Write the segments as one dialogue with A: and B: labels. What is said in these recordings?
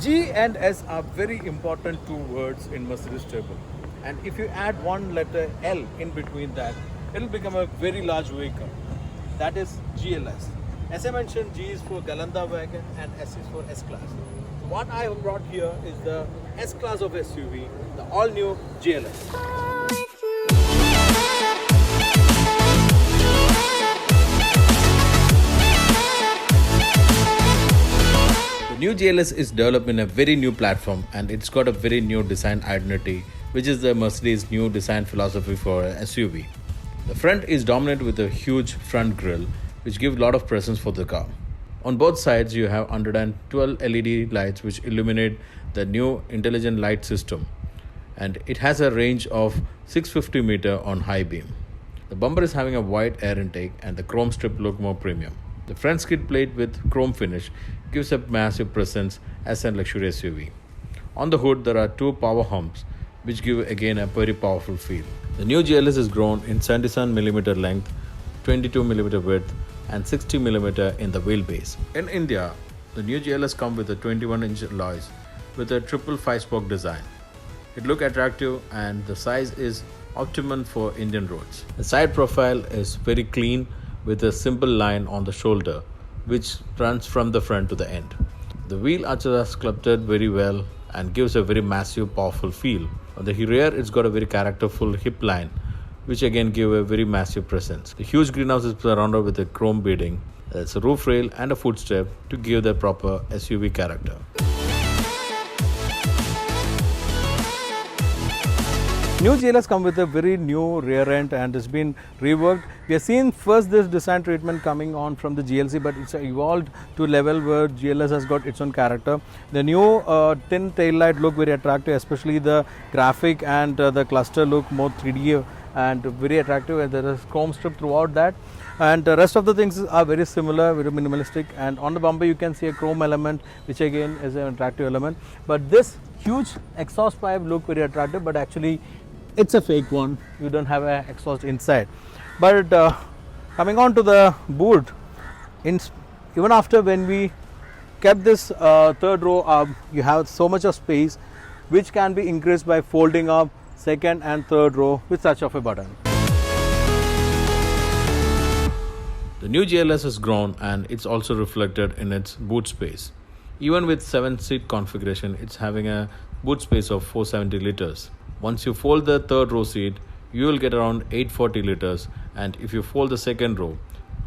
A: G and S are very important two words in Mercedes table. And if you add one letter L in between that, it will become a very large vehicle. That is GLS. As I mentioned, G is for Galanda wagon and S is for S-Class. What I have brought here is the S-Class of SUV, the all-new GLS. The new GLS is developed in a very new platform and it's got a very new design identity, which is the Mercedes' new design philosophy for a SUV. The front is dominant with a huge front grille, which gives a lot of presence for the car. On both sides, you have 112 LED lights which illuminate the new intelligent light system, and it has a range of 650 meter on high beam. The bumper is having a wide air intake and the chrome strip look more premium. The front skid plate with chrome finish gives a massive presence as a luxury SUV. On the hood, there are two power humps which give again a very powerful feel. The new GLS is grown in 77mm length, 22mm width and 60mm in the wheelbase. In India, the new GLS comes with a 21-inch alloys with a triple 5-spoke design. It looks attractive and the size is optimum for Indian roads. The side profile is very clean with a simple line on the shoulder which runs from the front to the end. The wheel arches are sculpted very well and gives a very massive, powerful feel. On the rear, it's got a very characterful hip line, which again give a very massive presence. The huge greenhouse is surrounded with a chrome beading. There's a roof rail and a footstep to give the proper SUV character. New GLS come with a very new rear end and it's been reworked. We have seen first this design treatment coming on from the GLC, but it's evolved to a level where GLS has got its own character. The new tin tail light look very attractive, especially the graphic and the cluster look more 3D and very attractive, and there is chrome strip throughout that. And the rest of the things are very similar, very minimalistic, and on the bumper you can see a chrome element which again is an attractive element. But this huge exhaust pipe look very attractive, but actually it's a fake one. You don't have an exhaust inside. But coming on to the boot, even after when we kept this third row up, you have so much of space which can be increased by folding up second and third row with touch of a button. The new GLS has grown and it's also reflected in its boot space. Even with 7-seat configuration, it's having a boot space of 470 liters. Once you fold the third row seat, you will get around 840 liters, and if you fold the second row,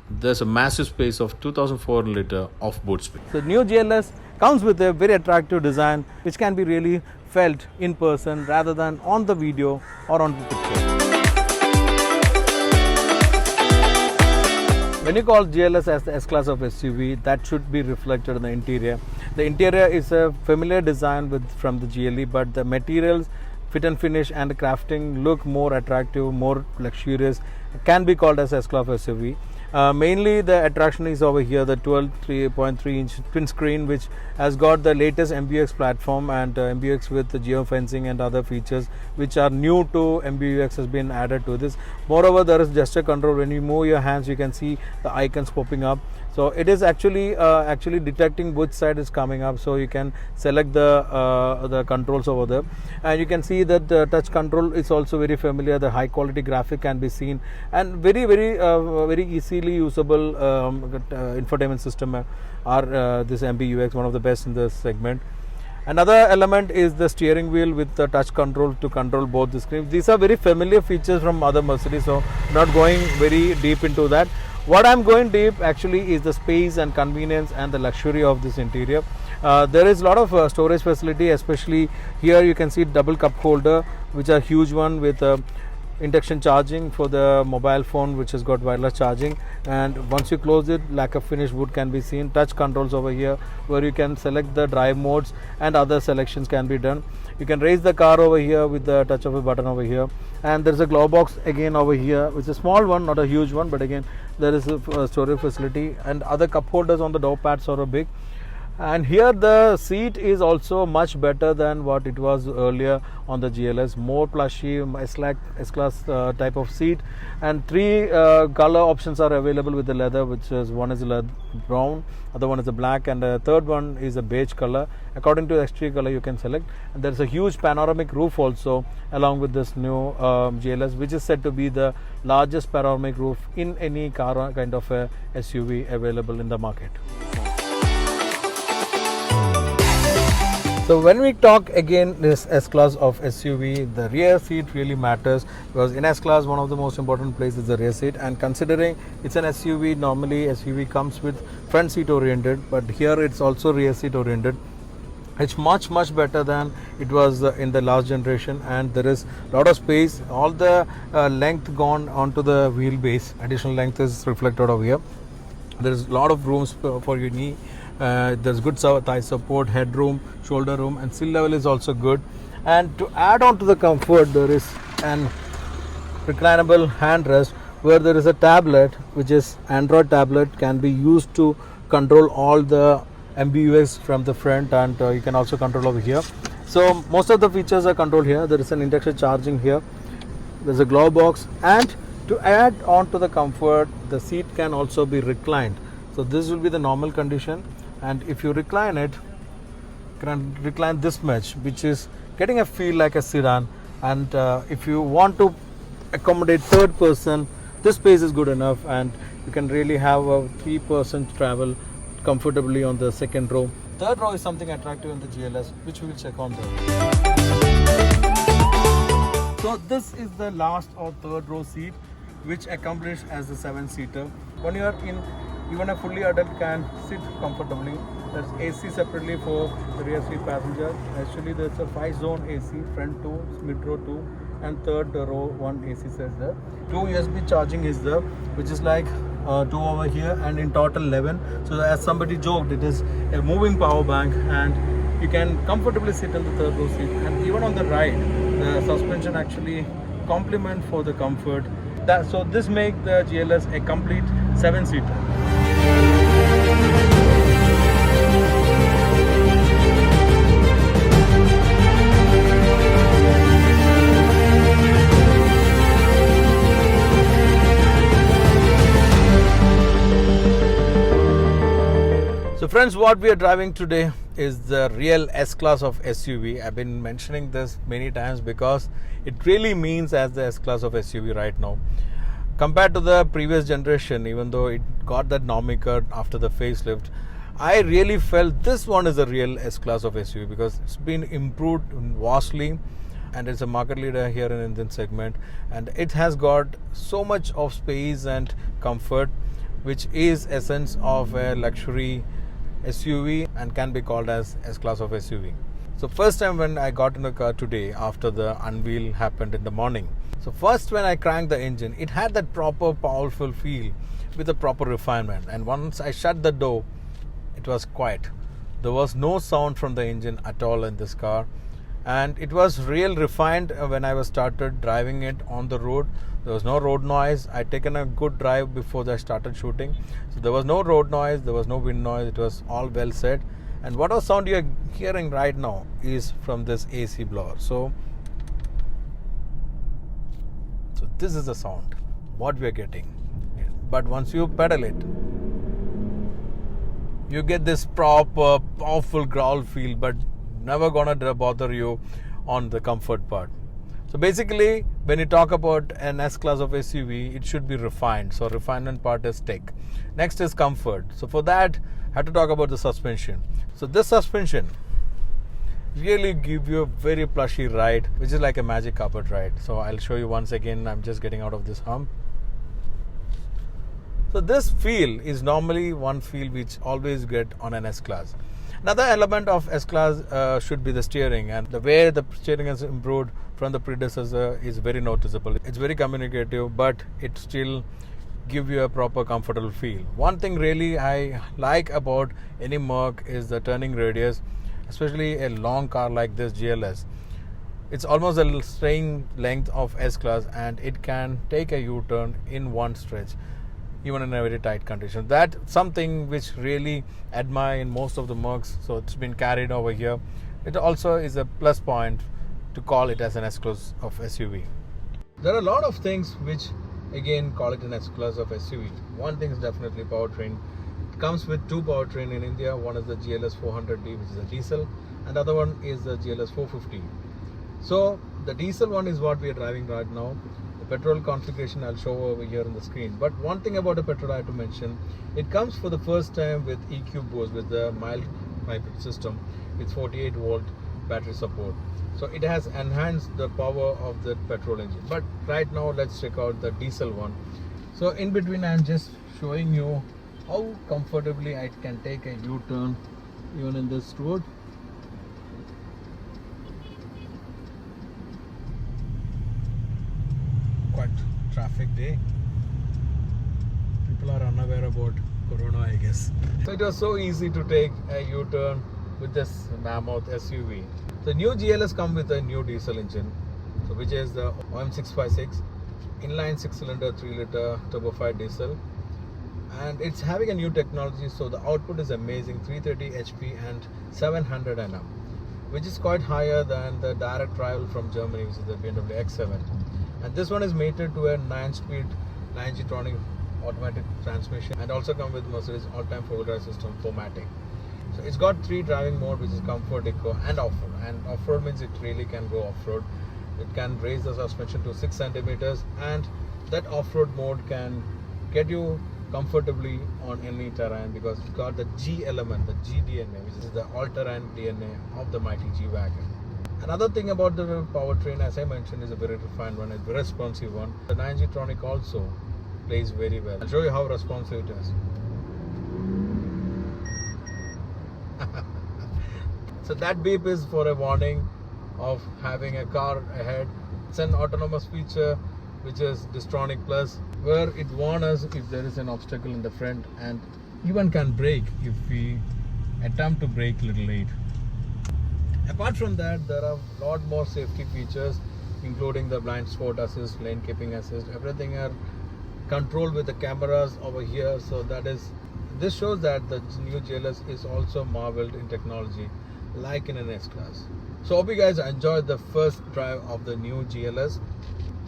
A: there's a massive space of 2400 liters of boot space. The new GLS comes with a very attractive design which can be really felt in person rather than on the video or on the picture. When you call GLS as the S-Class of SUV, that should be reflected in the interior. The interior is a familiar design from the GLE, but the materials, fit and finish and the crafting look more attractive, more luxurious, can be called as S-Class SUV. Mainly the attraction is over here, the 3.3-inch twin screen which has got the latest MBUX platform, and MBUX with the geofencing and other features which are new to MBUX has been added to this. Moreover, there is gesture control. When you move your hands, you can see the icons popping up. So it is actually detecting which side is coming up, so you can select the controls over there, and you can see that the touch control is also very familiar. The high quality graphic can be seen, and very easily usable infotainment system are this MBUX, one of the best in this segment. Another element is the steering wheel with the touch control to control both the screens. These are very familiar features from other Mercedes, so not going very deep into that. What I'm going deep actually is the space and convenience and the luxury of this interior. There is a lot of storage facility, especially here you can see double cup holder, which are huge one with induction charging for the mobile phone, which has got wireless charging, and once you close it, lacquer finish wood can be seen. Touch controls over here where you can select the drive modes and other selections can be done. You can raise the car over here with the touch of a button over here, and there is a glove box again over here, which is a small one, not a huge one, but again there is a storage facility, and other cup holders on the door pads are big. And here the seat is also much better than what it was earlier on the GLS. More plushy, S-Class type of seat, and 3 color options are available with the leather, which is one is leather brown, other one is a black, and the third one is a beige color. According to the exterior color you can select. And there is a huge panoramic roof also along with this new GLS, which is said to be the largest panoramic roof in any car kind of a SUV available in the market. So when we talk again this S-Class of SUV, the rear seat really matters, because in S-Class one of the most important places is the rear seat, and considering it's an SUV, normally SUV comes with front seat oriented, but here it's also rear seat oriented. It's much better than it was in the last generation, and there is a lot of space. All the length gone onto the wheelbase, additional length is reflected over here. There is a lot of rooms for your knee. There's good thigh support, headroom, shoulder room, and sill level is also good. And to add on to the comfort, there is an reclinable handrest where there is a tablet, which is Android tablet, can be used to control all the MBUX from the front, and you can also control over here. So most of the features are controlled here. There is an induction charging here. There's a glove box, and to add on to the comfort, the seat can also be reclined. So this will be the normal condition, and if you recline it, you can recline this much, which is getting a feel like a sedan. And if you want to accommodate third person, this space is good enough, and you can really have a 3-person travel comfortably on the second row. Third row is something attractive in the GLS, which we will check on there. So this is the last or third row seat, which accomplished as the 7-seater. When you are in, even a fully adult can sit comfortably. There's AC separately for the rear seat passenger. Actually there's a 5-zone AC, front 2, mid row 2, and third row 1 AC says there. 2 USB charging is there, which is like 2 over here, and in total 11. So as somebody joked, it is a moving power bank, and you can comfortably sit in the third row seat. And even on the right, the suspension actually complement for the comfort. So this makes the GLS a complete 7-seater. So friends, what we are driving today is the real S-Class of SUV. I've been mentioning this many times because it really means as the S-Class of SUV right now. Compared to the previous generation, even though it got that nomiker after the facelift, I really felt this one is a real S-Class of SUV because it's been improved vastly, and it's a market leader here in Indian segment, and it has got so much of space and comfort, which is essence of a luxury SUV and can be called as S-Class of SUV. So first time when I got in the car today after the unveil happened in the morning. So first when I cranked the engine, it had that proper powerful feel with a proper refinement, and once I shut the door, it was quiet. There was no sound from the engine at all in this car, and it was real refined when I was started driving it on the road. There was no road noise. I taken a good drive before I started shooting, so there was no road noise, there was no wind noise. It was all well set, and whatever sound you are hearing right now is from this AC blower. So this is the sound what we are getting, but once you pedal it, you get this proper powerful growl feel, but never gonna bother you on the comfort part. So basically when you talk about an S-Class of SUV, it should be refined. So refinement part is tick. Next is comfort. So for that I have to talk about the suspension. So this suspension really give you a very plushy ride, which is like a magic carpet ride. So I'll show you once again. I'm just getting out of this hump. So this feel is normally one feel which always get on an S-Class. Another element of S-Class should be the steering, and the way the steering has improved from the predecessor is very noticeable. It's very communicative, but it still give you a proper comfortable feel. One thing really I like about any Merc is the turning radius, especially a long car like this GLS. It's almost the same length of S-Class, and it can take a U-turn in one stretch. even in a very tight condition. That's something which really admire in most of the Mercs. So it's been carried over here. It also is a plus point to call it as an S-Class of SUV. There are a lot of things which again call it an S-Class of SUV. One thing is definitely powertrain. It comes with two powertrain in India. One is the GLS 400D, which is a diesel, and the other one is the GLS 450. So the diesel one is what we are driving right now. The petrol configuration I'll show over here on the screen. But one thing about the petrol I have to mention, it comes for the first time with EQ boost, with the mild hybrid system with 48 volt battery support. So it has enhanced the power of the petrol engine. But right now let's check out the diesel one. So in between I'm just showing you how comfortably I can take a U-turn even in this road. Quite traffic day. People are unaware about Corona, I guess. So it was so easy to take a U-turn with this mammoth SUV. The new GLS come with a new diesel engine, so which is the OM656 inline 6-cylinder 3-liter turbo-fired diesel, and it's having a new technology. So the output is amazing, 330 HP and 700 Nm, which is quite higher than the direct rival from Germany, which is the BMW X7. And this one is mated to a 9-speed 9G-tronic automatic transmission, and also come with Mercedes all-time 4-wheel drive system formatting. So it's got 3 driving mode, which is comfort, eco and off-road. And off-road means it really can go off-road. It can raise the suspension to 6 centimeters, and that off-road mode can get you comfortably on any terrain because it's got the G element, the G DNA, which is the all-terrain DNA of the mighty G-Wagon. Another thing about the powertrain, as I mentioned, is a very refined one, a very responsive one. The 9G-tronic also plays very well. I'll show you how responsive it is. So that beep is for a warning of having a car ahead. It's an autonomous feature which is Distronic Plus, where it warns us if there is an obstacle in the front, and even can brake if we attempt to brake a little late. Apart from that, there are a lot more safety features, including the blind spot assist, lane keeping assist. Everything are controlled with the cameras over here. So this shows that the new GLS is also marveled in technology, like in an S-Class. So hope you guys enjoyed the first drive of the new GLS.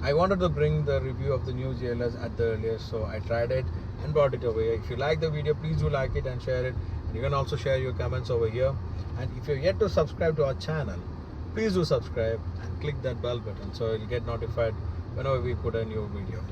A: I wanted to bring the review of the new GLS at the earliest, so I tried it and brought it over here. If you like the video, please do like it and share it. And you can also share your comments over here. And if you're yet to subscribe to our channel, please do subscribe and click that bell button so you'll get notified whenever we put a new video.